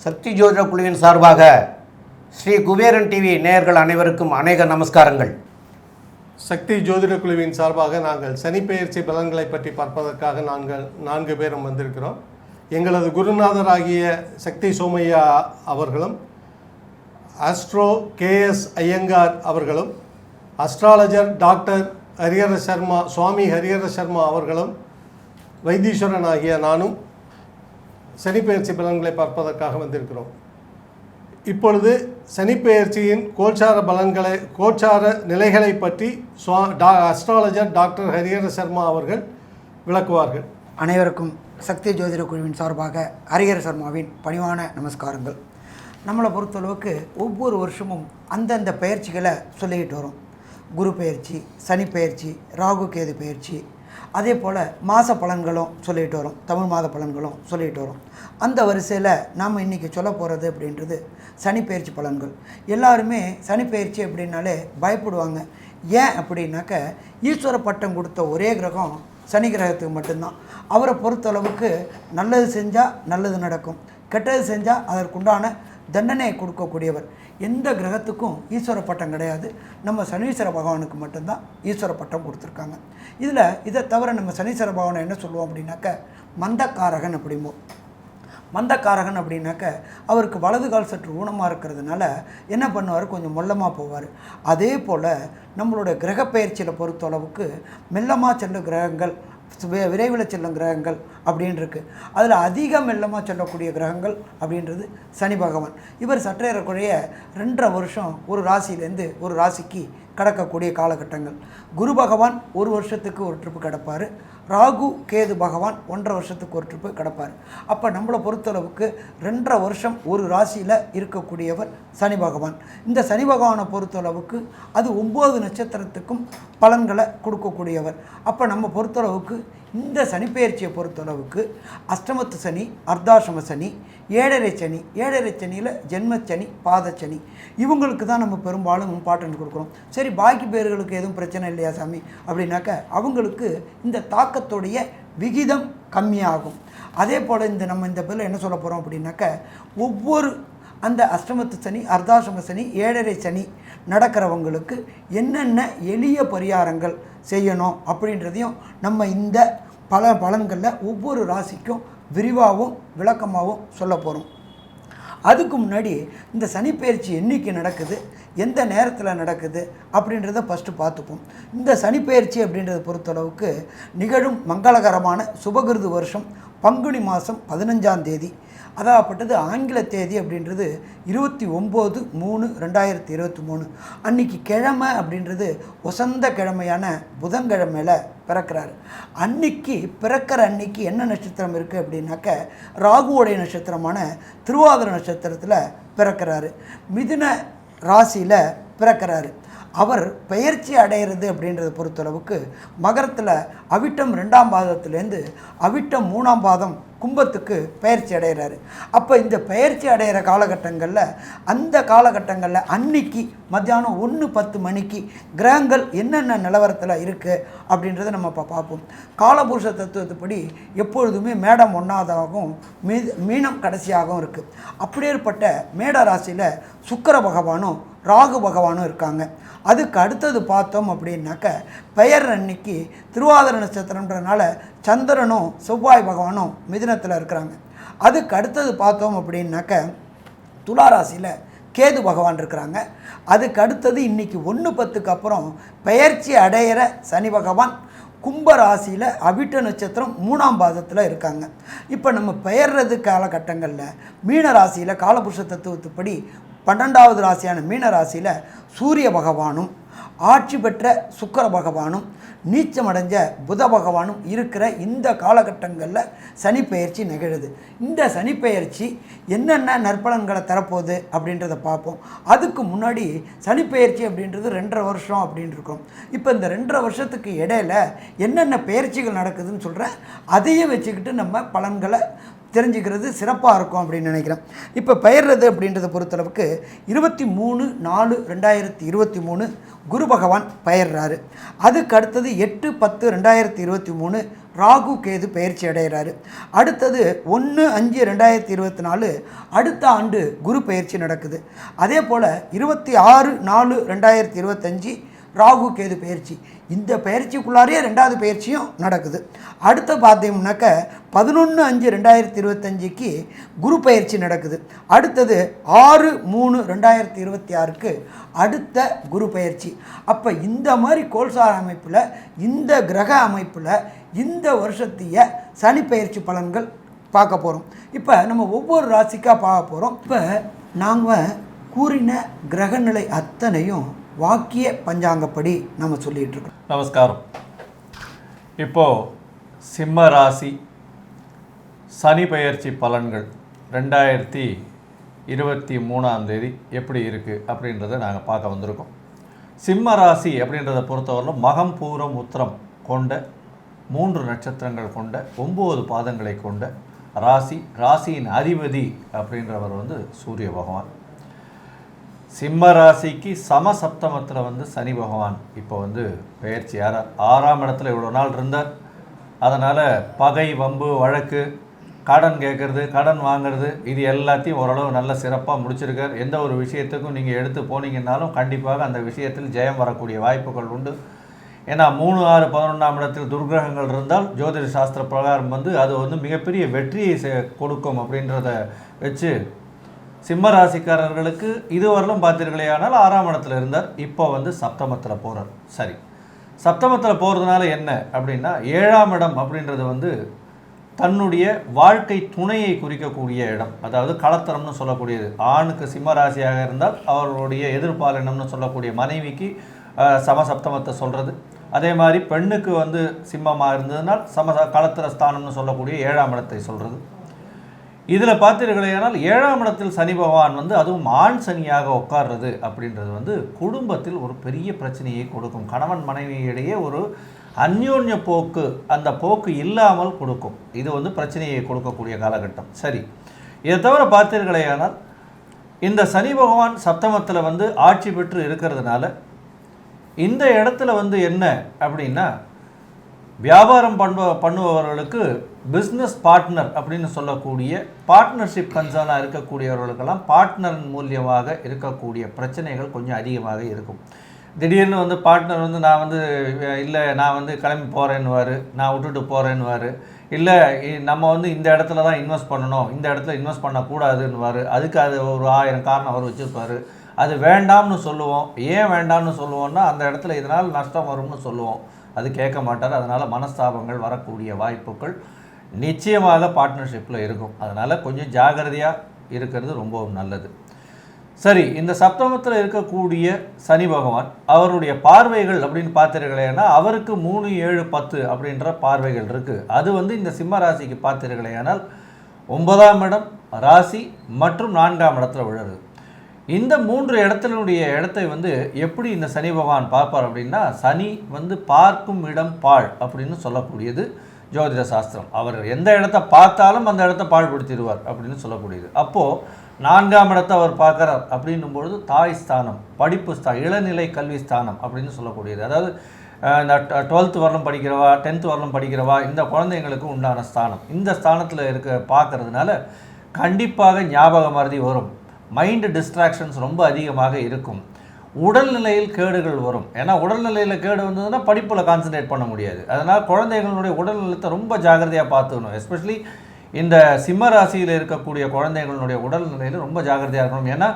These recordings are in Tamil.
சக்தி ஜோதிட குழுவின் சார்பாக ஸ்ரீ குபேரன் டிவி நேயர்கள் அனைவருக்கும் அநேக நமஸ்காரங்கள். சக்தி ஜோதிட குழுவின் சார்பாக நாங்கள் சனிப்பெயர்ச்சி பலன்களை பற்றி பார்ப்பதற்காக நாங்கள் 4 பேரும் வந்திருக்கிறோம். எங்களது குருநாதராகிய சக்தி சோமையா அவர்களும், ஆஸ்ட்ரோ KS ஐயங்கார் அவர்களும், அஸ்ட்ராலஜர் டாக்டர் ஹரிஹர சர்மா, சுவாமி ஹரிஹர சர்மா அவர்களும், வைத்தீஸ்வரன் ஆகிய நானும் சனிப்பெயர்ச்சி பலன்களை பார்ப்பதற்காக வந்திருக்கிறோம். இப்பொழுது சனிப்பெயர்ச்சியின் கோச்சார நிலைகளை பற்றி அஸ்ட்ராலஜர் டாக்டர் ஹரிஹர சர்மா அவர்கள் விளக்குவார்கள். அனைவருக்கும் சக்தி ஜோதிட குழுவின் சார்பாக ஹரிஹர சர்மாவின் பணிவான நமஸ்காரங்கள். நம்மளை பொறுத்தளவுக்கு ஒவ்வொரு வருஷமும் அந்தந்த பயிற்சிகளை சொல்லிக்கிட்டு வரும். குரு பயிற்சி, சனி பயிற்சி, ராகு கேது பயிற்சி, அதே போல் மாத பலன்களும் சொல்லிகிட்டு வரும், தமிழ் மாத பலன்களும் சொல்லிகிட்டு வரும். அந்த வரிசையில் நாம் இன்றைக்கி சொல்ல போகிறது அப்படின்றது சனிப்பெயர்ச்சி பலன்கள். எல்லாருமே சனிப்பெயர்ச்சி அப்படின்னாலே பயப்படுவாங்க. ஏன் அப்படின்னாக்க, ஈஸ்வர பட்டம் கொடுத்த ஒரே கிரகம் சனி கிரகத்துக்கு மட்டும்தான். அவரை பொறுத்தளவுக்கு நல்லது செஞ்சால் நல்லது நடக்கும், கெட்டது செஞ்சால் அதற்குண்டான தண்டனையை கொடுக்கக்கூடியவர். எந்த கிரகத்துக்கும் ஈஸ்வர பட்டம் கிடையாது. நம்ம சனீஸ்வர பகவானுக்கு மட்டும்தான் ஈஸ்வர பட்டம் கொடுத்துருக்காங்க. இதை தவிர நம்ம சனீஸ்வர பகவானை என்ன சொல்லுவோம் அப்படின்னாக்க, மந்தக்காரகன் அப்படிம்போம். மந்தக்காரகன் அப்படின்னாக்க, அவருக்கு வலது கால் சற்று ஊனமாக இருக்கிறதுனால என்ன பண்ணுவார், கொஞ்சம் மொல்லமாக போவார். அதே போல் நம்மளோட கிரக பயிற்சியில் பொறுத்தளவுக்கு மெல்லமாக செல்லும் கிரகங்கள், விரைவில் செல்லும் கிரகங்கள் அப்படின்னு இருக்குது. அதில் அதிக மெல்லமாக செல்லக்கூடிய கிரகங்கள் அப்படின்றது சனி பகவான். இவர் சற்றேறக்குறைய 2.5 வருஷம் ஒரு ராசியிலேருந்து ஒரு ராசிக்கு கடக்கக்கூடிய காலகட்டங்கள். குரு பகவான் 1 வருஷத்துக்கு ஒரு ட்ரிப்பு கிடப்பார். ராகு கேது பகவான் 1.5 வருஷத்துக்கு ஒரு ட்ரிப்பு கிடப்பார். அப்போ நம்மளை பொறுத்தளவுக்கு 2.5 வருஷம் ஒரு ராசியில் இருக்கக்கூடியவர் சனி பகவான். இந்த சனி பகவானை பொறுத்தளவுக்கு அது 9 நட்சத்திரத்துக்கும் பலன்களை கொடுக்கக்கூடியவர். அப்போ நம்ம பொறுத்தளவுக்கு இந்த சனிப்பெயர்ச்சியை பொறுத்தளவுக்கு அஷ்டமத்து சனி, அர்த்தாசிரம சனி, ஏழரை சனி, ஏழரை சனியில் ஜென்மச்சனி, பாதச்சனி, இவங்களுக்கு தான் நம்ம பெரும்பாலும் இம்பார்ட்டன்ட் கொடுக்குறோம். சரி, பாக்கி பேர்களுக்கு எதுவும் பிரச்சனை இல்லையா சாமி அப்படின்னாக்க, அவங்களுக்கு இந்த தாக்கத்துடைய விகிதம் கம்மியாகும். அதே போல் நம்ம இந்த பேரில் என்ன சொல்ல போகிறோம் அப்படின்னாக்க, ஒவ்வொரு அந்த அஷ்டமத்து சனி, அர்த்தாசிரம சனி, ஏழரை சனி நடக்கிறவங்களுக்கு என்னென்ன எளிய பரிகாரங்கள் செய்யணும் அப்படின்றதையும் நம்ம இந்த பலன்களில் ஒவ்வொரு ராசிக்கும் விரிவாகவும் விளக்கமாகவும் சொல்ல போகிறோம். அதுக்கு முன்னாடி இந்த சனிப்பெயர்ச்சி என்றைக்கு நடக்குது, எந்த நேரத்தில் நடக்குது அப்படின்றத ஃபஸ்ட்டு பார்த்துப்போம். இந்த சனிப்பெயர்ச்சி அப்படின்றத பொறுத்தளவுக்கு நிகழும் மங்களகரமான சுபகிருது வருஷம் பங்குனி மாதம் 15ஆம் தேதி, அதாகப்பட்டது ஆங்கில தேதி அப்படின்றது 29/3/2023. அன்றைக்கி கிழமை அப்படின்றது வசந்த கிழமையான புதன்கிழமையில் பிறக்கிறார். அன்னைக்கு பிறக்கிற அன்னைக்கு என்ன நட்சத்திரம் இருக்குது அப்படின்னாக்க, ராகுவோடைய நட்சத்திரமான திருவாதிரை நட்சத்திரத்தில் பிறக்கிறாரு. மிதுன ராசியில் பிறக்கிறாரு. அவர் பெயர்ச்சி அடைகிறது அப்படின்றத பொறுத்தளவுக்கு மகரத்தில் அவிட்டம் 2ஆம் பாதத்துலேருந்து அவிட்டம் 3ஆம் பாதம் கும்பத்துக்கு பெயர்ச்சி அடைகிறாரு. அப்போ இந்த பெயர்ச்சி அடைகிற காலகட்டங்களில், அந்த காலகட்டங்களில் அன்னைக்கு மத்தியானம் 1:10 மணிக்கு கிரகங்கள் என்னென்ன நிலவரத்தில் இருக்குது அப்படின்றத நம்ம இப்போ பார்ப்போம். காலபுருஷ தத்துவத்துப்படி எப்பொழுதுமே மேடம் 1ஆவதாகவும் மீனம் கடைசியாகவும் இருக்குது. அப்படியேற்பட்ட மேட ராசியில் சுக்கிர பகவானும் ராகு பகவானும் இருக்காங்க. அதுக்கு அடுத்தது பார்த்தோம் அப்படின்னாக்க, பெயர் அன்னைக்கு திருவாதிரை நட்சத்திரம்ன்றனால சந்திரனும் செவ்வாய் பகவானும் மிதுனத்தில் இருக்கிறாங்க. அதுக்கு அடுத்தது பார்த்தோம் அப்படின்னாக்க, துலா ராசியில் கேது பகவான் இருக்கிறாங்க. அதுக்கு அடுத்தது இன்றைக்கி 1:10க்கு அப்புறம் பெயர்ச்சி அடையிற சனி பகவான் கும்ப ராசியில் அவிட்ட நட்சத்திரம் 3ஆம் பாதத்தில் இருக்காங்க. இப்போ நம்ம பெயர்றது காலகட்டங்களில் மீன ராசியில் காலபுருஷ தத்துவத்துப்படி 12வது ராசியான மீன ராசியில் சூரிய பகவானும் ஆட்சி பெற்ற சுக்கிர பகவானும் நீச்சமடைஞ்ச புத பகவானும் இருக்கிற இந்த காலகட்டங்களில் சனிப்பெயர்ச்சி நிகழுது. இந்த சனிப்பெயர்ச்சி என்னென்ன நற்பலன்களை தரப்போகுது அப்படின்றத பார்ப்போம். அதுக்கு முன்னாடி சனிப்பெயர்ச்சி அப்படின்றது 2.5 வருஷம் அப்படின்னு இருக்கோம். இப்போ இந்த 2.5 வருஷத்துக்கு இடையில என்னென்ன பெயர்ச்சிகள் நடக்குதுன்னு சொல்கிறேன். அதையும் வச்சுக்கிட்டு நம்ம பலன்களை தெரிஞ்சுக்கிறது சிறப்பாக இருக்கும் அப்படின்னு நினைக்கிறேன். இப்போ பெயர்றது அப்படின்றத பொறுத்தளவுக்கு 23/4/2023 குரு பகவான் பெயர்றாரு. அதுக்கு அடுத்தது 8/10/2023 ராகு கேது பயிற்சி அடைகிறாரு. அடுத்தது 1/5/2024 அடுத்த ஆண்டு குரு பயிற்சி நடக்குது. அதே போல் 26/4/2025 ராகு கேது பயிற்சி. இந்த பயிற்சிக்குள்ளாரே ரெண்டாவது பயிற்சியும் நடக்குது. அடுத்து பார்த்தீங்கன்னாக்க 11/5/2025 குரு பயிற்சி நடக்குது. அடுத்தது 6/3/2026 அடுத்த குரு பயிற்சி. அப்போ இந்த மாதிரி கோல்சார் அமைப்பில், இந்த கிரக அமைப்பில் இந்த வருஷத்திய சனி பயிற்சி பலன்கள் பார்க்க போகிறோம். இப்போ நம்ம ஒவ்வொரு ராசிக்காக பார்க்க போகிறோம். இப்போ நாங்கள் கூறின கிரகநிலை அத்தனையும் வாக்கிய பஞ்சாங்கப்படி நம்ம சொல்லிகிட்டு இருக்கோம். நமஸ்காரம். இப்போது சிம்ம ராசி சனி பெயர்ச்சி பலன்கள் 2023 எப்படி இருக்குது அப்படின்றத நாங்கள் பார்க்க வந்திருக்கோம். சிம்ம ராசி அப்படின்றத பொறுத்தவரையிலும் மகம் பூரம் உத்திரம் கொண்ட 3 நட்சத்திரங்கள் கொண்ட 9 பாதங்களை கொண்ட ராசி. ராசியின் அதிபதி அப்படின்றவர் சூரிய பகவான். சிம்ம ராசிக்கு சமசப்தமத்தில் சனி பகவான் இப்போ பெயர்ச்சி 6ஆம் இடத்துல இவ்வளோ நாள் இருந்தார். அதனால் பகை, வம்பு, வழக்கு, கடன் கேட்குறது, கடன் வாங்கிறது, இது எல்லாத்தையும் ஓரளவு நல்ல சிறப்பாக முடிச்சிருக்கார். எந்த ஒரு விஷயத்துக்கும் நீங்கள் எடுத்து போனீங்கன்னாலும் கண்டிப்பாக அந்த விஷயத்தில் ஜெயம் வரக்கூடிய வாய்ப்புகள் உண்டு. ஏன்னா 3, 6, 11ஆம் இடத்தில் துர்கிரகங்கள் இருந்தால் ஜோதிட சாஸ்திர பிரகாரம் அது மிகப்பெரிய வெற்றியை கொடுக்கும் அப்படின்றத வச்சு சிம்ம ராசிக்காரர்களுக்கு இதுவரையிலும் பார்த்தீர்களேயானால் 6ஆம் இடத்துல இருந்தார். இப்போ சப்தமத்தில் போகிறார். சரி, சப்தமத்தில் போகிறதுனால என்ன அப்படின்னா 7ஆம் இடம் அப்படின்றது தன்னுடைய வாழ்க்கை துணையை குறிக்கக்கூடிய இடம். அதாவது களத்திரம்னு சொல்லக்கூடியது. ஆணுக்கு சிம்ம ராசியாக இருந்தால் அவர்களுடைய எதிர்பாலினம்னு சொல்லக்கூடிய மனைவிக்கு சமசப்தமத்தை சொல்கிறது. அதே மாதிரி பெண்ணுக்கு சிம்மமாக இருந்ததுனால் களத்திர ஸ்தானம்னு சொல்லக்கூடிய 7ஆம் இடத்தை சொல்கிறது. இதில் பார்த்தீர்களேனால் 7ஆம் இடத்தில் சனி பகவான் அதுவும் ஆண் சனியாக உட்கார்றது அப்படின்றது குடும்பத்தில் ஒரு பெரிய பிரச்சனையை கொடுக்கும். கணவன் மனைவியிடையே ஒரு அந்யோன்ய போக்கு, அந்த போக்கு இல்லாமல் கொடுக்கும். இது பிரச்சனையை கொடுக்கக்கூடிய காலகட்டம். சரி, இதை தவிர பார்த்தீர்களேயானால் இந்த சனி பகவான் சப்தமத்தில் ஆட்சி பெற்று இருக்கிறதுனால இந்த இடத்துல என்ன அப்படின்னா வியாபாரம் பண்ணுபவர்களுக்கு பிஸ்னஸ் பார்ட்னர் அப்படின்னு சொல்லக்கூடிய பார்ட்னர்ஷிப் கன்சர்னாக இருக்கக்கூடியவர்களுக்கெல்லாம் பார்ட்னரின் மூலியமாக இருக்கக்கூடிய பிரச்சனைகள் கொஞ்சம் அதிகமாக இருக்கும். திடீர்னு பார்ட்னர் நான் இல்லை நான் கிளம்பி போகிறேன்னுவார், நான் விட்டுட்டு போகிறேன்னுவார். இல்லை நம்ம இந்த இடத்துல தான் இன்வெஸ்ட் பண்ணணும், இந்த இடத்துல இன்வெஸ்ட் பண்ணக்கூடாதுன்னுவார். அதுக்கு அது ஒரு 1000 காரணம் அவர் வச்சுருப்பார். அது வேண்டாம்னு சொல்லுவோம். ஏன் வேண்டாம்னு சொல்லுவோம்னா அந்த இடத்துல இதனால் நஷ்டம் வரும்னு சொல்லுவோம். அது கேட்க மாட்டார். அதனால் மனஸ்தாபங்கள் வரக்கூடிய வாய்ப்புகள் நிச்சயமாக பார்ட்னர்ஷிப்பில் இருக்கும். அதனால் கொஞ்சம் ஜாகிரதையாக இருக்கிறது ரொம்பவும் நல்லது. சரி, இந்த சப்தமத்தில் இருக்கக்கூடிய சனி பகவான் அவருடைய பார்வைகள் அப்படின்னு பார்த்தீர்களேன்னா அவருக்கு 3, 7, 10 அப்படின்ற பார்வைகள் இருக்குது. அது இந்த சிம்ம ராசிக்கு பார்த்தீர்களேனால் 9ஆம் இடம் ராசி மற்றும் 4ஆம் இடத்துல விழுறது. இந்த 3 இடத்தினுடைய இடத்தை எப்படி இந்த சனி பகவான் பார்ப்பார் அப்படின்னா சனி பார்க்கும் இடம் பாழ் அப்படின்னு சொல்லக்கூடியது ஜோதிட சாஸ்திரம். அவர் எந்த இடத்த பார்த்தாலும் அந்த இடத்த பாழ்படுத்திடுவார் அப்படின்னு சொல்லக்கூடியது. அப்போது 4ஆம் இடத்தை அவர் பார்க்குறார் அப்படின்னும் பொழுது தாய் ஸ்தானம், படிப்பு ஸ்தானம், இளநிலை கல்வி ஸ்தானம் அப்படின்னு சொல்லக்கூடியது. அதாவது இந்த 12th வரலும் படிக்கிறவா, 10th வரலும் படிக்கிறவா, இந்த குழந்தைங்களுக்கு உண்டான ஸ்தானம். இந்த ஸ்தானத்தில் பார்க்கறதுனால கண்டிப்பாக ஞாபக மறதி வரும். மைண்டு டிஸ்ட்ராக்ஷன்ஸ் ரொம்ப அதிகமாக இருக்கும். உடல்நிலையில் கேடுகள் வரும். ஏன்னா உடல்நிலையில் கேடு வந்ததுன்னா படிப்பில் கான்சன்ட்ரேட் பண்ண முடியாது. அதனால் குழந்தைகளுடைய உடல்நலத்தை ரொம்ப ஜாகிரதையாக பார்த்துக்கணும். எஸ்பெஷலி இந்த சிம்ம ராசியில் இருக்கக்கூடிய குழந்தைகளுடைய உடல்நிலையில் ரொம்ப ஜாகிரதையாக இருக்கணும். ஏன்னா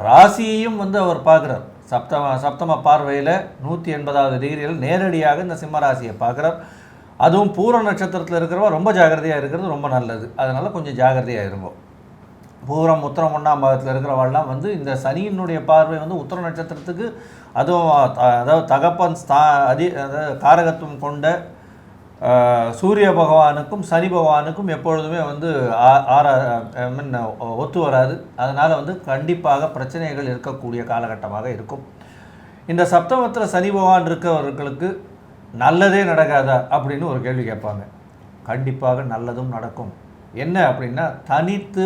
ராசியையும் அவர் பார்க்குறார். சப்தம பார்வையில் 180வது டிகிரியில் நேரடியாக இந்த சிம்ம ராசியை பார்க்குறார். அதுவும் பூர நட்சத்திரத்தில் இருக்கிறவா ரொம்ப ஜாகிரதையாக இருக்கிறது ரொம்ப நல்லது. அதனால் கொஞ்சம் ஜாகிரதையாக இருக்கும். பூரம் உத்திரம் 1ஆம் பாகத்தில் இருக்கிறவாள்லாம் இந்த சனியினுடைய பார்வை உத்திர நட்சத்திரத்துக்கு, அதுவும் அதாவது தகப்பன் அதாவது காரகத்துவம் கொண்ட சூரிய பகவானுக்கும் சனி பகவானுக்கும் எப்பொழுதுமே ஒத்து வராது. அதனால் கண்டிப்பாக பிரச்சனைகள் இருக்கக்கூடிய காலகட்டமாக இருக்கும். இந்த சப்தமத்தில் சனி பகவான் இருக்கவர்களுக்கு நல்லதே நடக்காதா அப்படின்னு ஒரு கேள்வி கேட்பாங்க. கண்டிப்பாக நல்லதும் நடக்கும், என்ன அப்படின்னா தனித்து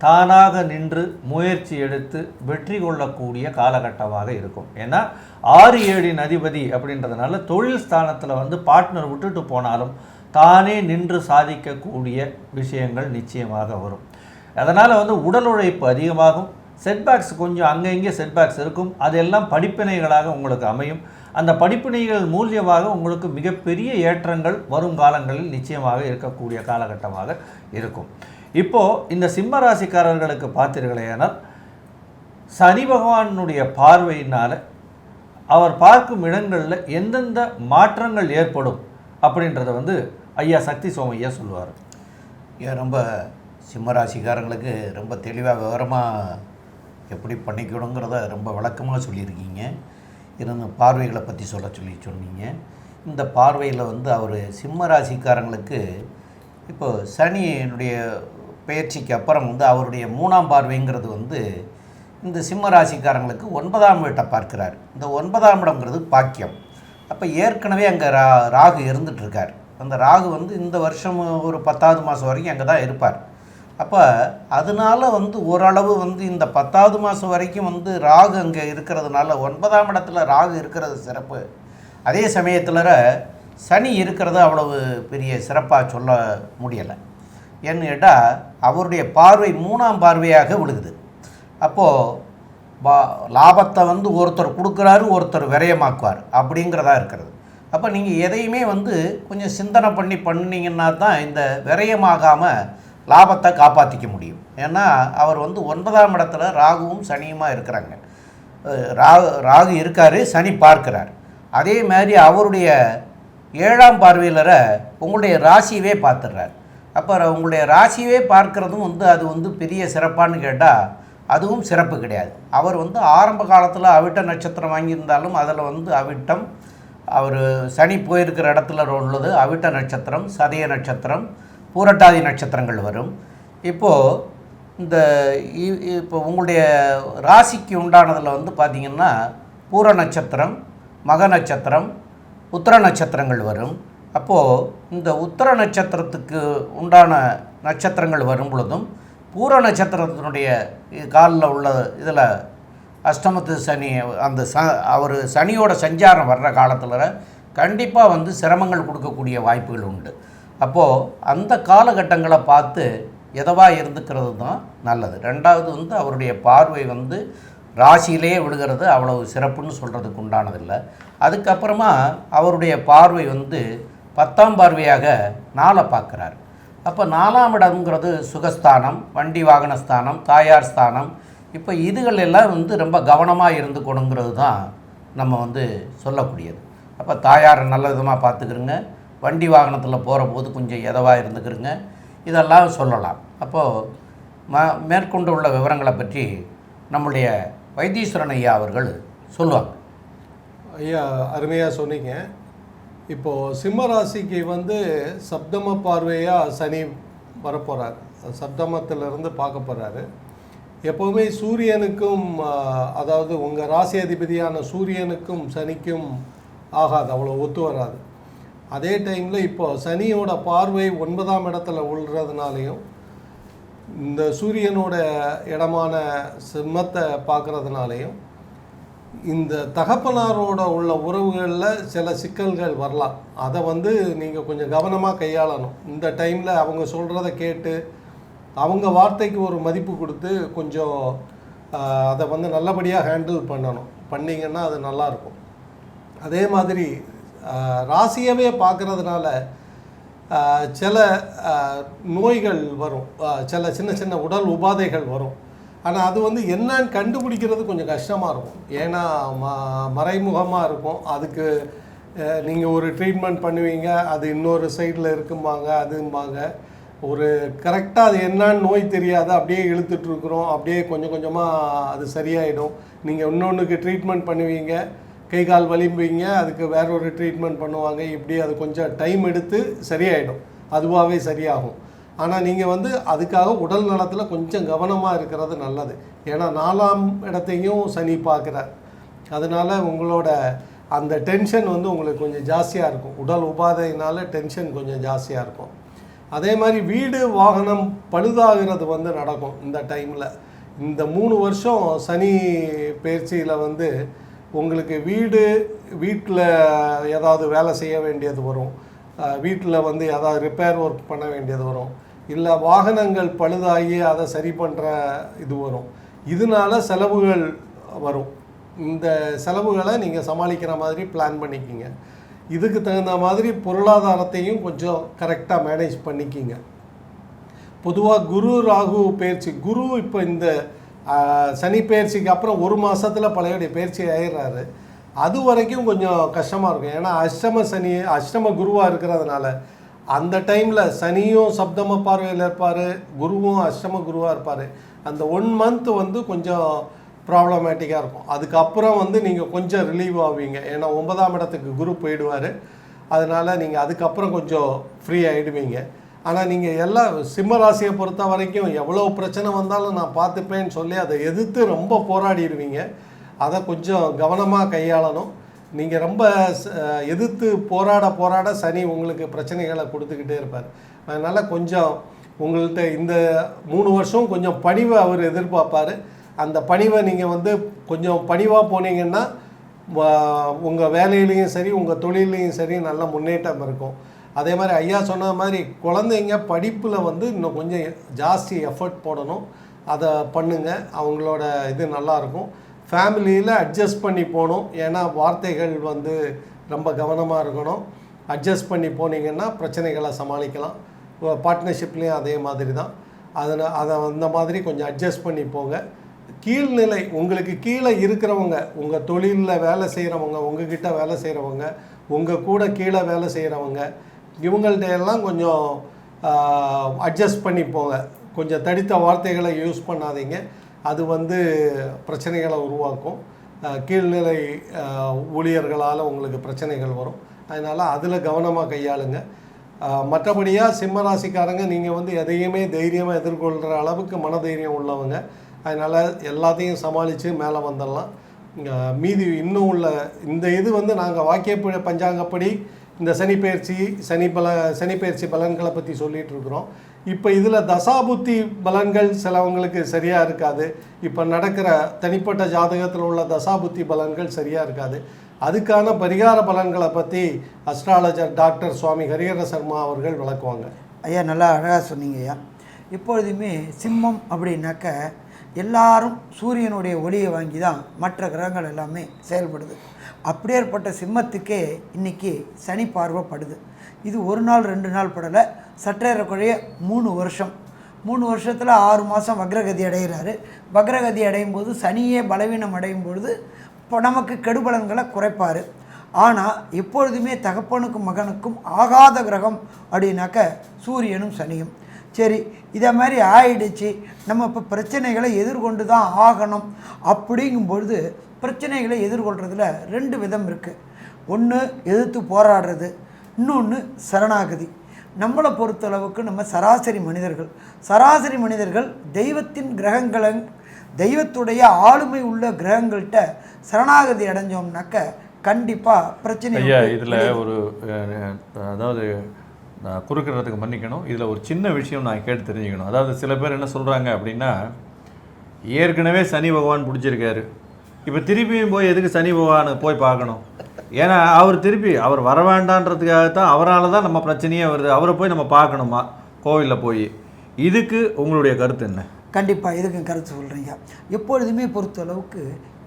தானாக நின்று முயற்சி எடுத்து வெற்றி கொள்ளக்கூடிய காலகட்டமாக இருக்கும். ஏன்னா 6-7 அதிபதி அப்படின்றதுனால தொழில் ஸ்தானத்தில் வந்து பார்ட்னர் விட்டுட்டு போனாலும் தானே நின்று சாதிக்கக்கூடிய விஷயங்கள் நிச்சயமாக வரும். அதனால் வந்து உடல் உழைப்பு அதிகமாகும். செட்பேக்ஸ் கொஞ்சம் அங்கே இங்கே செட்பேக்ஸ் இருக்கும். அதெல்லாம் படிப்பினைகளாக உங்களுக்கு அமையும். அந்த படிப்பினைகள் மூலியமாக உங்களுக்கு மிகப்பெரிய ஏற்றங்கள் வரும் காலங்களில் நிச்சயமாக இருக்கக்கூடிய காலகட்டமாக இருக்கும். இப்போது இந்த சிம்ம ராசிக்காரர்களுக்கு பார்த்தீர்களேனால் சனி பகவானுடைய பார்வையினால் அவர் பார்க்கும் இடங்களில் எந்தெந்த மாற்றங்கள் ஏற்படும் அப்படின்றத வந்து ஐயா சக்தி சோமையா சொல்லுவார். ரொம்ப சிம்மராசிக்காரங்களுக்கு ரொம்ப தெளிவாக விவரமாக எப்படி பண்ணிக்கணுங்கிறத ரொம்ப விளக்கமாக சொல்லியிருக்கீங்க. இருந்த பார்வைகளை பற்றி சொன்னீங்க. இந்த பார்வையில் வந்து அவர் சிம்ம ராசிக்காரங்களுக்கு இப்போ சனியினுடைய பயிற்சிக்கு அப்புறம் வந்து அவருடைய 3ஆம் பார்வைங்கிறது வந்து இந்த சிம்ம ராசிக்காரங்களுக்கு 9ஆம் வீட்டை பார்க்கிறார். இந்த 9ஆம் இடம்ங்கிறது பாக்கியம். அப்போ ஏற்கனவே அங்கே ராகு இருந்துகிட்ருக்கார். அந்த ராகு வந்து இந்த வருஷம் ஒரு 10வது மாதம் வரைக்கும் அங்கே தான் இருப்பார். அப்போ அதனால் வந்து ஓரளவு வந்து இந்த 10வது மாதம் வரைக்கும் வந்து ராகு அங்கே இருக்கிறதுனால 9ஆம் இடத்துல ராகு இருக்கிறது சிறப்பு. அதே சமயத்தில் சனி இருக்கிறது அவ்வளவு பெரிய சிறப்பாக சொல்ல முடியலை. ஏன்னு கேட்டால் அவருடைய பார்வை 3ஆம் பார்வையாக விழுகுது. அப்போது லாபத்தை வந்து ஒருத்தர் கொடுக்குறாரு, ஒருத்தர் விரயமாக்குவார் அப்படிங்கிறதா இருக்கிறது. அப்போ நீங்கள் எதையுமே வந்து கொஞ்சம் சிந்தனை பண்ணிங்கன்னா தான் இந்த விரயமாகாமல் லாபத்தை காப்பாற்றிக்க முடியும். ஏன்னா அவர் வந்து 9ஆம் இடத்துல ராகுவும் சனியுமாக இருக்கிறாங்க. ராகு இருக்கார், சனி பார்க்கிறார். அதே மாதிரி அவருடைய 7ஆம் பார்வையில் உங்களுடைய ராசியவே பார்த்துடுறார். அப்போ உங்களுடைய ராசியவே பார்க்குறதும் வந்து அது வந்து பெரிய சிறப்பான்னு கேட்டால் அதுவும் சிறப்பு கிடையாது. அவர் வந்து ஆரம்ப காலத்தில் அவிட்ட நட்சத்திரம் வாங்கியிருந்தாலும் அதில் வந்து அவிட்டம் அவர் சனி போயிருக்கிற இடத்துல உள்ளது அவிட்ட நட்சத்திரம், சதய நட்சத்திரம், பூரட்டாதி நட்சத்திரங்கள் வரும். இப்போ உங்களுடைய ராசிக்கு உண்டானதில் வந்து பார்த்திங்கன்னா பூர நட்சத்திரம், மக நட்சத்திரம், உத்திர நட்சத்திரங்கள் வரும். அப்போது இந்த உத்திர நட்சத்திரத்துக்கு உண்டான நட்சத்திரங்கள் வரும் பொழுதும் பூர நட்சத்திரத்தினுடைய காலில் உள்ள இதில் அஷ்டமத்து சனி அந்த அவர் சனியோட சஞ்சாரம் வர்ற காலத்தில் கண்டிப்பாக வந்து சிரமங்கள் கொடுக்கக்கூடிய வாய்ப்புகள் உண்டு. அப்போது அந்த காலகட்டங்களை பார்த்து எதவாக இருந்துக்கிறது தான் நல்லது. ரெண்டாவது வந்து அவருடைய பார்வை வந்து ராசியிலே விழுகிறது அவ்வளவு சிறப்புன்னு சொல்கிறதுக்கு உண்டானதில்லை. அதுக்கப்புறமா அவருடைய பார்வை வந்து 10ஆம் பார்வையாக 4 பார்க்குறார். அப்போ 4ஆம் இடம்ங்கிறது சுகஸ்தானம், வண்டி வாகனஸ்தானம், தாயார் ஸ்தானம். இப்போ இதுகள் எல்லாம் வந்து ரொம்ப கவனமாக இருந்துக்கணுங்கிறது தான் நம்ம வந்து சொல்லக்கூடியது. அப்போ தாயார் நல்ல விதமாக பார்த்துக்கிறங்க, வண்டி வாகனத்தில் போகிற போது கொஞ்சம் எதவாக இருந்துக்கிறங்க, இதெல்லாம் சொல்லலாம். அப்போது மேற்கொண்டு உள்ள விவரங்களை பற்றி நம்முடைய வைத்தீஸ்வரன் ஐயா அவர்கள் சொல்லுவாங்க. ஐயா அருமையாக சொன்னீங்க. இப்போது சிம்ம ராசிக்கு வந்து சப்தம பார்வையாக சனி வரப்போகிறார். சப்தமத்திலிருந்து பார்க்க போகிறாரு. எப்போவுமே சூரியனுக்கும் அதாவது உங்கள் ராசி அதிபதியான சூரியனுக்கும் சனிக்கும் ஆகாது, அவ்வளோ ஒத்து வராது. அதே டைமில் இப்போது சனியோட பார்வை 9ஆம் இடத்துல விழுறதுனாலையும் இந்த சூரியனோட இடமான சிம்மத்தை பார்க்குறதுனாலையும் இந்த தகப்பனாரோட உள்ள உறவுகளில் சில சிக்கல்கள் வரலாம். அதை வந்து நீங்கள் கொஞ்சம் கவனமாக கையாளணும். இந்த டைமில் அவங்க சொல்கிறத கேட்டு அவங்க வார்த்தைக்கு ஒரு மதிப்பு கொடுத்து கொஞ்சம் அதை வந்து நல்லபடியாக ஹேண்டில் பண்ணிங்கன்னா அது நல்லாயிருக்கும். அதே மாதிரி ராசியவே பார்க்குறதுனால சில நோய்கள் வரும், சில சின்ன சின்ன உடல் உபாதைகள் வரும். ஆனால் அது வந்து என்னன்னு கண்டுபிடிக்கிறது கொஞ்சம் கஷ்டமாக இருக்கும். ஏன்னா மறைமுகமாக இருக்கும். அதுக்கு நீங்கள் ஒரு ட்ரீட்மெண்ட் பண்ணுவீங்க, அது இன்னொரு சைடில் இருக்கும்பாங்க, அதும்பாங்க. ஒரு கரெக்டாக அது என்னன்னு நோய் தெரியாது, அப்படியே இழுத்துட்ருக்குறோம், அப்படியே கொஞ்சம் கொஞ்சமாக அது சரியாயிடும். நீங்கள் இன்னொன்றுக்கு ட்ரீட்மெண்ட் பண்ணுவீங்க, கை கால் வலிம்பீங்க, அதுக்கு வேற ஒரு ட்ரீட்மெண்ட் பண்ணுவாங்க. இப்படி அது கொஞ்சம் டைம் எடுத்து சரியாயிடும், அதுவாகவே சரியாகும். ஆனால் நீங்கள் வந்து அதுக்காக உடல் நலத்தில் கொஞ்சம் கவனமாக இருக்கிறது நல்லது. ஏன்னா 4ஆம் இடத்தையும் சனி பார்க்குறார். அதனால் உங்களோட அந்த டென்ஷன் வந்து உங்களுக்கு கொஞ்சம் ஜாஸ்தியாக இருக்கும். உடல் உபாதையினால் டென்ஷன் கொஞ்சம் ஜாஸ்தியாக இருக்கும். அதே மாதிரி வீடு வாகனம் பழுதாகிறது வந்து நடக்கும் இந்த டைமில். இந்த 3 வருஷம் சனி பயிற்சியில் வந்து உங்களுக்கு வீட்டில் ஏதாவது வேலை செய்ய வேண்டியது வரும், வீட்டில் வந்து ஏதாவது ரிப்பேர் ஒர்க் பண்ண வேண்டியது வரும், இல்லை வாகனங்கள் பழுதாகி அதை சரி பண்ணுற இது வரும். இதனால செலவுகள் வரும். இந்த செலவுகளை நீங்கள் சமாளிக்கிற மாதிரி பிளான் பண்ணிக்கிங்க. இதுக்கு தகுந்த மாதிரி பொருளாதாரத்தையும் கொஞ்சம் கரெக்டாக மேனேஜ் பண்ணிக்கிங்க. பொதுவாக குரு ராகு பயிற்சி, குரு இப்போ இந்த சனி பயிற்சிக்கு அப்புறம் 1 மாதத்தில் பழையபடி பயிற்சி ஆயிடுறாரு. அது வரைக்கும் கொஞ்சம் கஷ்டமாக இருக்கும். ஏன்னா அஷ்டம குருவாக இருக்கிறதுனால அந்த டைமில் சனியும் சப்தம பார்வையில் இருப்பார், குருவும் அஷ்டம குருவாக இருப்பார். அந்த 1 மந்த் வந்து கொஞ்சம் ப்ராப்ளமேட்டிக்காக இருக்கும். அதுக்கப்புறம் வந்து நீங்கள் கொஞ்சம் ரிலீவ் ஆவீங்க. ஏன்னா 9ஆம் இடத்துக்கு குரு போயிடுவார். அதனால் நீங்கள் அதுக்கப்புறம் கொஞ்சம் ஃப்ரீ ஆகிடுவீங்க. ஆனால் நீங்கள் எல்லாம் சிம்ம ராசியை பொறுத்த வரைக்கும் எவ்வளோ பிரச்சனை வந்தாலும் நான் பார்த்துப்பேன்னு சொல்லி அதை எதிர்த்து ரொம்ப போராடிடுவீங்க. அதை கொஞ்சம் கவனமாக கையாளணும். நீங்கள் ரொம்ப எதிர்த்து போராட சனி உங்களுக்கு பிரச்சனைகளை கொடுத்துக்கிட்டே இருப்பார். அதனால் கொஞ்சம் உங்கள்கிட்ட இந்த 3 வருஷம் கொஞ்சம் பணிவை அவர் எதிர்பார்ப்பார். அந்த பணிவை நீங்கள் வந்து கொஞ்சம் பணிவாக போனீங்கன்னா உங்கள் வேலையிலையும் சரி உங்கள் தொழிலையும் சரி நல்ல முன்னேற்றம் இருக்கும். அதே மாதிரி ஐயா சொன்ன மாதிரி குழந்தைங்க படிப்பில் வந்து இன்னும் கொஞ்சம் ஜாஸ்தி எஃபர்ட் போடணும். அதை பண்ணுங்கள், அவங்களோட இது நல்லாயிருக்கும். ஃபேமிலியில் அட்ஜஸ்ட் பண்ணி போகணும். ஏன்னா வார்த்தைகள் வந்து ரொம்ப கவனமாக இருக்கணும். அட்ஜஸ்ட் பண்ணி போனீங்கன்னா பிரச்சனைகளை சமாளிக்கலாம். பார்ட்னர்ஷிப்லேயும் அதே மாதிரி தான். அதை அந்த மாதிரி கொஞ்சம் அட்ஜஸ்ட் பண்ணி போங்க. கீழ்நிலை உங்களுக்கு கீழே இருக்கிறவங்க, உங்கள் தொழிலில் வேலை செய்கிறவங்க, உங்ககிட்ட வேலை செய்கிறவங்க, உங்கள் கூட கீழே வேலை செய்கிறவங்க, இவங்கள்ட்ட எல்லாம் கொஞ்சம் அட்ஜஸ்ட் பண்ணி போங்க. கொஞ்சம் தடித்த வார்த்தைகளை யூஸ் பண்ணாதீங்க. அது வந்து பிரச்சனைகளை உருவாக்கும். கீழ்நிலை ஊழியர்களால் உங்களுக்கு பிரச்சனைகள் வரும். அதனால் அதில் கவனமாக கையாளுங்க. மற்றபடியாக சிம்மராசிக்காரங்க நீங்கள் வந்து எதையுமே தைரியமாக எதிர்கொள்கிற அளவுக்கு மனதைரியம் உள்ளவங்க. அதனால் எல்லாத்தையும் சமாளித்து மேலே வந்துடலாம். மீதி இன்னும் உள்ள இந்த இது வந்து நாங்கள் வாக்கிய பஞ்சாங்கப்படி இந்த சனிப்பெயர்ச்சி பலன்களை பற்றி சொல்லிகிட்டு இருக்கிறோம். இப்போ இதில் தசாபுத்தி பலன்கள் சிலவங்களுக்கு சரியாக இருக்காது. இப்போ நடக்கிற தனிப்பட்ட ஜாதகத்தில் உள்ள தசாபுத்தி பலன்கள் சரியாக இருக்காது. அதுக்கான பரிகார பலன்களை பற்றி அஸ்ட்ராலஜர் டாக்டர் சுவாமி ஹரிஹர சர்மா அவர்கள் விளக்குவாங்க. ஐயா நல்லா அழகாக சொன்னீங்க ஐயா. இப்பொழுதுமே சிம்மம் அப்படின்னாக்க எல்லாரும் சூரியனுடைய ஒளியை வாங்கி தான் மற்ற கிரகங்கள் எல்லாமே செயல்படுது. அப்படியேற்பட்ட சிம்மத்துக்கே இன்றைக்கி சனி பார்வைப்படுது. இது 1 நாள் 2 நாள் படலை, சற்றேறக்குறைய 3 வருஷம். 3 வருஷத்தில் 6 மாதம் வக்ரகதி அடைகிறாரு. வக்ரகதி அடையும் போது சனியே பலவீனம் அடையும் பொழுது இப்போ நமக்கு கெடுபலன்களை குறைப்பார். ஆனால் எப்பொழுதுமே தகப்பனுக்கும் மகனுக்கும் ஆகாத கிரகம் அப்படின்னாக்க சூரியனும் சனியும். சரி, இதை மாதிரி ஆயிடுச்சு, நம்ம இப்போ பிரச்சனைகளை எதிர்கொண்டு தான் ஆகணும். அப்படிங்கும்பொழுது பிரச்சனைகளை எதிர்கொள்கிறதுல 2 விதம் இருக்குது. ஒன்று எதிர்த்து போராடுறது, இன்னொன்று சரணாகதி. நம்மளை பொறுத்தளவுக்கு நம்ம சராசரி மனிதர்கள் தெய்வத்தின் கிரகங்களை, தெய்வத்துடைய ஆளுமை உள்ள கிரகங்கள்கிட்ட சரணாகதி அடைஞ்சோம்னாக்க கண்டிப்பாக பிரச்சனை. ஐயா இதில் ஒரு அதாவது நான் குறுக்கிறதுக்கு மன்னிக்கணும், இதில் ஒரு சின்ன விஷயம் நான் கேட்டு தெரிஞ்சுக்கணும். அதாவது சில பேர் என்ன சொல்கிறாங்க அப்படின்னா, ஏற்கனவே சனி பகவான் பிடிச்சிருக்காரு, இப்போ திருப்பியும் போய் எதுக்கு சனி பகவானை போய் பார்க்கணும்? ஏன்னா அவர் வர வேண்டான்றதுக்காகத்தான், அவரால் தான் நம்ம பிரச்சனையே வருது, அவரை போய் நம்ம பார்க்கணுமா கோவிலில் போய்? இதுக்கு உங்களுடைய கருத்து என்ன? கண்டிப்பாக இதுக்கு கருத்து சொல்கிறீங்க. எப்பொழுதுமே பொறுத்தளவுக்கு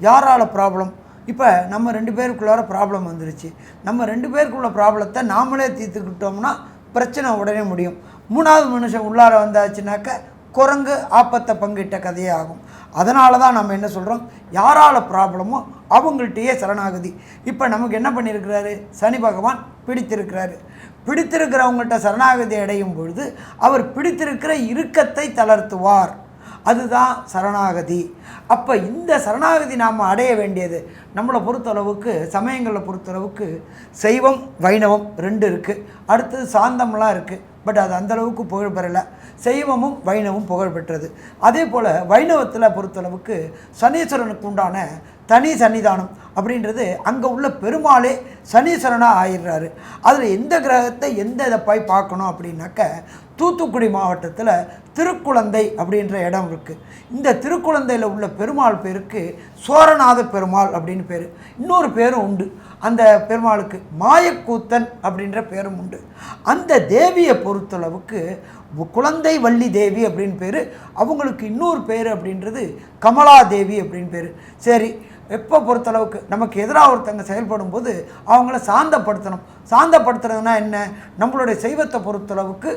யாரால் ப்ராப்ளம், இப்போ நம்ம 2 பேருக்குள்ளார ப்ராப்ளம் வந்துருச்சு, நம்ம 2 பேருக்குள்ள ப்ராப்ளத்தை நாமளே தீர்த்துக்கிட்டோம்னா பிரச்சனை உடனே முடியும். 3வது மனுஷன் உள்ளார வந்தாச்சுனாக்க குரங்கு ஆப்பத்தை பங்கிட்ட கதையே ஆகும். அதனால தான் நம்ம என்ன சொல்கிறோம், யாரால் ப்ராப்ளமோ அவங்கள்ட்டையே சரணாகதி. இப்போ நமக்கு என்ன பண்ணியிருக்கிறாரு, சனி பகவான் பிடித்திருக்கிறவங்கள்ட்ட சரணாகதி அடையும் பொழுது அவர் பிடித்திருக்கிற இறுக்கத்தை தளர்த்துவார். அதுதான் சரணாகதி. அப்போ இந்த சரணாகதி நாம் அடைய வேண்டியது நம்மளை பொறுத்தளவுக்கு, சமயங்களில் பொறுத்தளவுக்கு சைவம் வைணவம் 2 இருக்குது. அடுத்தது சாந்தம்லாம் இருக்குது. பட் அது அந்தளவுக்கு புகழ் பெறலை. சைவமும் வைணவம் புகழ் பெற்றது. அதே போல் வைணவத்தில் பொறுத்தளவுக்கு சனீஸ்வரனுக்கு உண்டான தனி சன்னிதானம், அப்படின்றது அங்கே உள்ள பெருமாளே சனீஸ்வரனாக ஆயிடுறாரு. அதில் எந்த கிரகத்தை எந்த இதை போய் பார்க்கணும் அப்படின்னாக்க தூத்துக்குடி மாவட்டத்தில் திருக்குழந்தை அப்படின்ற இடம் இருக்குது. இந்த திருக்குழந்தையில் உள்ள பெருமாள் பேருக்கு சோரநாத பெருமாள் அப்படின்னு பேர். இன்னொரு பேரும் உண்டு அந்த பெருமாளுக்கு, மாயக்கூத்தன் அப்படின்ற பேரும் உண்டு. அந்த தேவியை பொறுத்தளவுக்கு குழந்தை வள்ளி தேவி அப்படின்னு பேர். அவங்களுக்கு இன்னொரு பேர் அப்படின்றது கமலா தேவி அப்படின்னு பேர். சரி, எப்போ பொறுத்தளவுக்கு நமக்கு எதிராக ஒருத்தங்க செயல்படும் போது அவங்கள சாந்தப்படுத்தணும். சாந்தப்படுத்துறதுனா என்ன? நம்மளுடைய சைவத்தை பொறுத்தளவுக்கு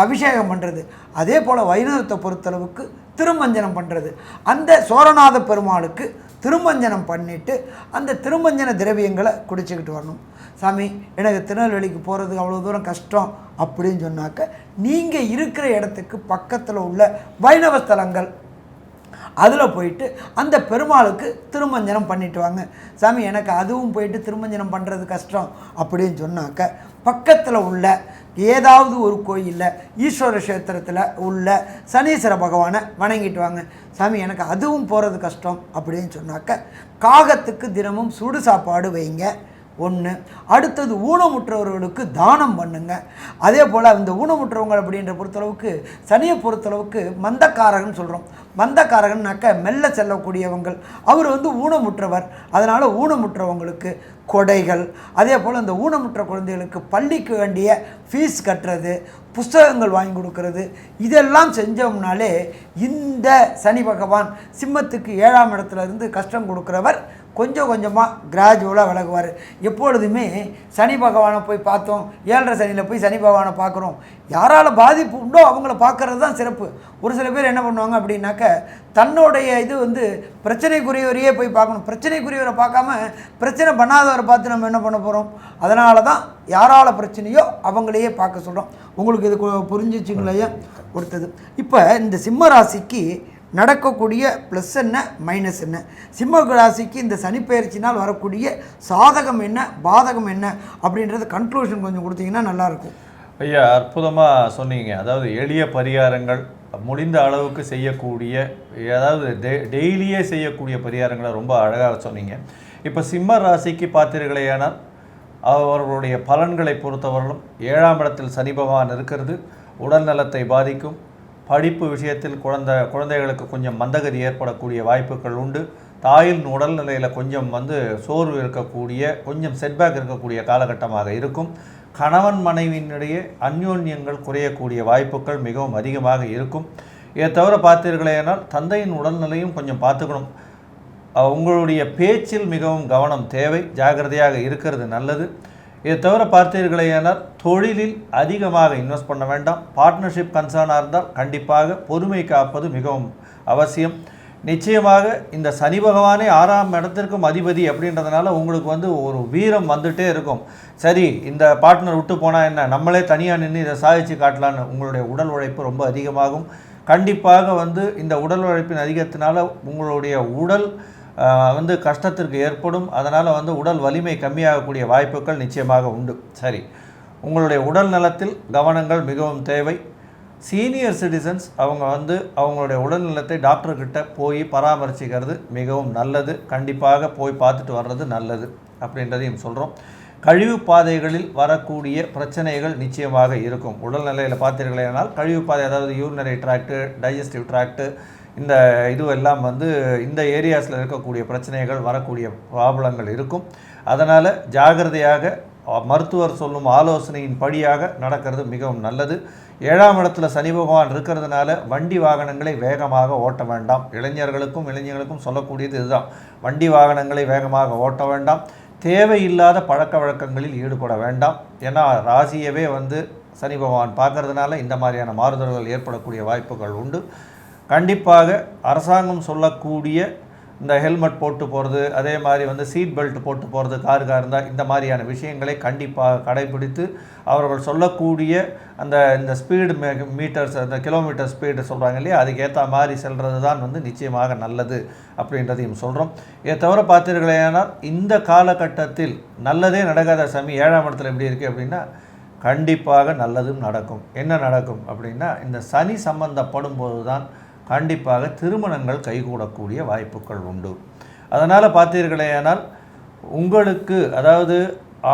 அபிஷேகம் பண்ணுறது, அதே போல் வைணவத்தை பொறுத்தளவுக்கு திருமஞ்சனம் பண்ணுறது. அந்த சோரநாத பெருமாளுக்கு திருமஞ்சனம் பண்ணிவிட்டு அந்த திருமஞ்சன திரவியங்களை குடிச்சிக்கிட்டு வரணும். சாமி, எனக்கு திருநெல்வேலிக்கு போகிறது அவ்வளோ தூரம் கஷ்டம் அப்படின்னு சொன்னாக்க நீங்கள் இருக்கிற இடத்துக்கு பக்கத்தில் உள்ள வைணவ ஸ்தலங்கள் அதில் போயிட்டு அந்த பெருமாளுக்கு திருமஞ்சனம் பண்ணிட்டு வாங்க. சாமி, எனக்கு அதுவும் போயிட்டு திருமஞ்சனம் பண்ணுறது கஷ்டம் அப்படின்னு சொன்னாக்க பக்கத்தில் உள்ள ஏதாவது ஒரு கோயிலில் ஈஸ்வர கஷேத்திரத்தில் உள்ள சனீஸ்வர பகவானை வணங்கிட்டு வாங்க. சாமி, எனக்கு அதுவும் போகிறது கஷ்டம் அப்படின்னு சொன்னாக்க காகத்துக்கு தினமும் சுடு சாப்பாடு வைங்க. ஒன்று. அடுத்தது ஊனமுற்றவர்களுக்கு தானம் பண்ணுங்க. அதே போல் அந்த ஊனமுற்றவங்க அப்படின்ற பொறுத்தளவுக்கு சனியை பொறுத்தளவுக்கு மந்தக்காரகன்னு சொல்கிறோம். மந்தக்காரகன்னாக்க மெல்ல செல்லக்கூடியவங்கள். அவர் ஊனமுற்றவர். அதனால் ஊனமுற்றவங்களுக்கு கொடைகள், அதே போல் அந்த ஊனமுற்ற குழந்தைகளுக்கு பள்ளிக்கு வேண்டிய ஃபீஸ் கட்டுறது, புஸ்தகங்கள் வாங்கி கொடுக்கறது, இதெல்லாம் செஞ்சோம்னாலே இந்த சனி பகவான் சிம்மத்துக்கு 7ஆம் இடத்துல இருந்து கஷ்டம் கொடுக்குறவர் கொஞ்சம் கொஞ்சமாக கிராஜுவலாக விலகுவார். எப்பொழுதுமே சனி பகவானை போய் பார்த்தோம், 7.5 சனியில் போய் சனி பகவானை பார்க்குறோம், யாரால் பாதிப்பு உண்டோ அவங்கள பார்க்குறது தான் சிறப்பு. ஒரு சில பேர் என்ன பண்ணுவாங்க அப்படின்னாக்க தன்னுடைய இது பிரச்சனைக்குரியவரையே போய் பார்க்கணும். பிரச்சனைக்குரியவரை பார்க்காம பிரச்சனை பண்ணாதவரை பார்த்து நம்ம என்ன பண்ண போகிறோம்? அதனால தான் யாரால் பிரச்சனையோ அவங்களையே பார்க்க சொல்கிறோம். உங்களுக்கு இது புரிஞ்சிச்சிங்களையா? கொடுத்தது. இப்போ இந்த சிம்ம ராசிக்கு நடக்கக்கூடிய ப்ளஸ் என்ன மைனஸ் என்ன, சிம்ம ராசிக்கு இந்த சனிப்பெயர்ச்சினால் வரக்கூடிய சாதகம் என்ன பாதகம் என்ன அப்படின்றது கன்க்ளூஷன் கொஞ்சம் கொடுத்தீங்கன்னா நல்லாயிருக்கும். ஐயா, அற்புதமாக சொன்னீங்க. அதாவது எளிய பரிகாரங்கள், முடிந்த அளவுக்கு செய்யக்கூடிய, அதாவது டெய்லியே செய்யக்கூடிய பரிகாரங்களை ரொம்ப அழகாக சொன்னீங்க. இப்போ சிம்ம ராசிக்கு பார்த்தீர்களேயானால் அவர்களுடைய பலன்களை பொறுத்தவரையிலும் 7ஆம் இடத்தில் சனி பகவான் இருக்கிறது உடல் நலத்தை பாதிக்கும். படிப்பு விஷயத்தில் குழந்தைகளுக்கு கொஞ்சம் மந்தகதி ஏற்படக்கூடிய வாய்ப்புகள் உண்டு. தாயின் உடல்நிலையில் கொஞ்சம் சோர்வு இருக்கக்கூடிய, கொஞ்சம் செட்பேக் இருக்கக்கூடிய காலகட்டமாக இருக்கும். கணவன் மனைவியினுடைய அந்யோன்யங்கள் குறையக்கூடிய வாய்ப்புகள் மிகவும் அதிகமாக இருக்கும். இதை தவிர பார்த்தீர்களேனால் தந்தையின் உடல்நிலையும் கொஞ்சம் பார்த்துக்கணும். உங்களுடைய பேச்சில் மிகவும் கவனம் தேவை, ஜாகிரதையாக இருக்கிறது நல்லது. இதை தவிர பார்த்தீர்களேனால் தொழிலில் அதிகமாக இன்வெஸ்ட் பண்ண வேண்டாம். பார்ட்னர்ஷிப் கன்சர்னாக இருந்தால் கண்டிப்பாக பொறுமை காப்பது மிகவும் அவசியம். நிச்சயமாக இந்த சனி பகவானே 6ஆம் இடத்திற்கும் அதிபதி அப்படின்றதுனால உங்களுக்கு ஒரு வீரம் வந்துகிட்டே இருக்கும். சரி, இந்த பார்ட்னர் விட்டு போனால் என்ன, நம்மளே தனியாக நின்று இதை சாதிச்சு காட்டலான்னு உங்களுடைய உடல் உழைப்பு ரொம்ப அதிகமாகும். கண்டிப்பாக இந்த உடல் உழைப்பின் அதிகத்தினால உங்களுடைய உடல் கஷ்டத்திற்கு ஏற்படும். அதனால் உடல் வலிமை கம்மியாகக்கூடிய வாய்ப்புகள் நிச்சயமாக உண்டு. சரி, உங்களுடைய உடல் நலத்தில் கவனங்கள் மிகவும் தேவை. சீனியர் சிட்டிசன்ஸ் அவங்க அவங்களுடைய உடல் நலத்தை டாக்டர்கிட்ட போய் பராமரிச்சிக்கிறது மிகவும் நல்லது. கண்டிப்பாக போய் பார்த்துட்டு வர்றது நல்லது அப்படின்றதையும் சொல்கிறோம். கழிவு பாதைகளில் வரக்கூடிய பிரச்சனைகள் நிச்சயமாக இருக்கும். உடல்நிலையில் பார்த்தீர்களேனால் கழிவு பாதை, அதாவது யூரினரி ட்ராக்டு, டைஜஸ்டிவ் ட்ராக்டு, இந்த இதுவெல்லாம் இந்த ஏரியாஸில் இருக்கக்கூடிய பிரச்சனைகள் வரக்கூடிய ப்ராப்ளங்கள் இருக்கும். அதனால் ஜாகிரதையாக மருத்துவர் சொல்லும் ஆலோசனையின் படியாக நடக்கிறது மிகவும் நல்லது. 7ஆம் இடத்துல சனி பகவான் இருக்கிறதுனால வண்டி வாகனங்களை வேகமாக ஓட்ட வேண்டாம். இளைஞர்களுக்கும் சொல்லக்கூடியது இதுதான். வண்டி வாகனங்களை வேகமாக ஓட்ட வேண்டாம். தேவையில்லாத பழக்க வழக்கங்களில் ஈடுபட வேண்டாம். ஏன்னா ராசியவே சனி பகவான் பார்க்கறதுனால இந்த மாதிரியான மாறுதல்கள் ஏற்படக்கூடிய வாய்ப்புகள் உண்டு. கண்டிப்பாக அரசாங்கம் சொல்லக்கூடிய இந்த ஹெல்மெட் போட்டு போகிறது, அதே மாதிரி சீட் பெல்ட் போட்டு போகிறது காருக்காக இருந்தால், இந்த மாதிரியான விஷயங்களை கண்டிப்பாக கடைபிடித்து அவர்கள் சொல்லக்கூடிய இந்த ஸ்பீடு மீட்டர்ஸ், அந்த கிலோமீட்டர் ஸ்பீடு சொல்கிறாங்க இல்லையா, அதுக்கேற்ற மாதிரி செல்வது தான் நிச்சயமாக நல்லது அப்படின்றதையும் சொல்கிறோம். இதை தவிர பார்த்தீர்களேனால் இந்த காலகட்டத்தில் நல்லதே நடக்காத சமி 7ஆம் இடத்துல எப்படி இருக்குது அப்படின்னா கண்டிப்பாக நல்லதும் நடக்கும். என்ன நடக்கும் அப்படின்னா இந்த சனி சம்பந்தப்படும் போது தான் கண்டிப்பாக திருமணங்கள் கைகூடக்கூடிய வாய்ப்புகள் உண்டு. அதனால் பார்த்தீர்களேயானால் உங்களுக்கு, அதாவது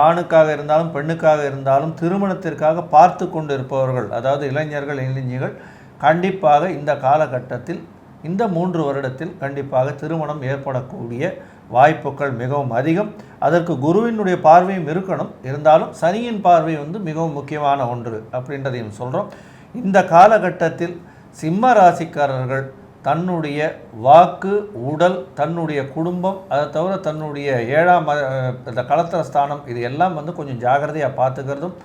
ஆணுக்காக இருந்தாலும் பெண்ணுக்காக இருந்தாலும் திருமணத்திற்காக பார்த்து கொண்டு இருப்பவர்கள், அதாவது இளைஞர்கள் இளைஞர்கள், கண்டிப்பாக இந்த காலகட்டத்தில் இந்த 3 வருடத்தில் கண்டிப்பாக திருமணம் ஏற்படக்கூடிய வாய்ப்புகள் மிகவும் அதிகம். அதற்கு குருவினுடைய பார்வையும் இருக்கணும். இருந்தாலும் சனியின் பார்வை வந்து மிகவும் முக்கியமான ஒன்று அப்படின்றதையும் சொல்கிறோம். இந்த காலகட்டத்தில் சிம்ம ராசிக்காரர்கள் தன்னுடைய வாக்கு, உடல், தன்னுடைய குடும்பம், அதை தவிர தன்னுடைய 7ஆம் இந்த களத்திரஸ்தானம், இது எல்லாம் வந்து கொஞ்சம் ஜாகிரதையாக பார்த்துக்கிறதும்,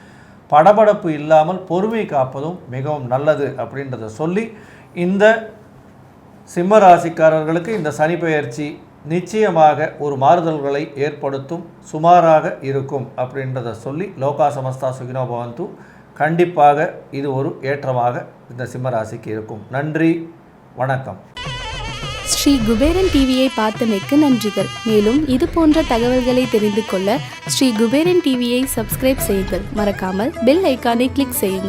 படபடப்பு இல்லாமல் பொறுமை காப்பதும் மிகவும் நல்லது அப்படின்றத சொல்லி, இந்த சிம்ம ராசிக்காரர்களுக்கு இந்த சனி பெயர்ச்சி நிச்சயமாக ஒரு மாறுதல்களை ஏற்படுத்தும், சுமாராக இருக்கும் அப்படின்றத சொல்லி, லோகா சமஸ்தா சுகினோ பவந்து, கண்டிப்பாக இது ஒரு ஏற்றமாக இந்த சிம்ம ராசிக்கு இருக்கும். நன்றி, வணக்கம். ஸ்ரீ குபேரன் டிவியை பார்த்தமைக்கு நன்றிகள். மேலும் இது போன்ற தகவல்களை தெரிந்து கொள்ள ஸ்ரீ குபேரன் டிவியை சப்ஸ்கிரைப் செய்யுங்கள். மறக்காமல் பெல் ஐக்கானை கிளிக் செய்யுங்கள்.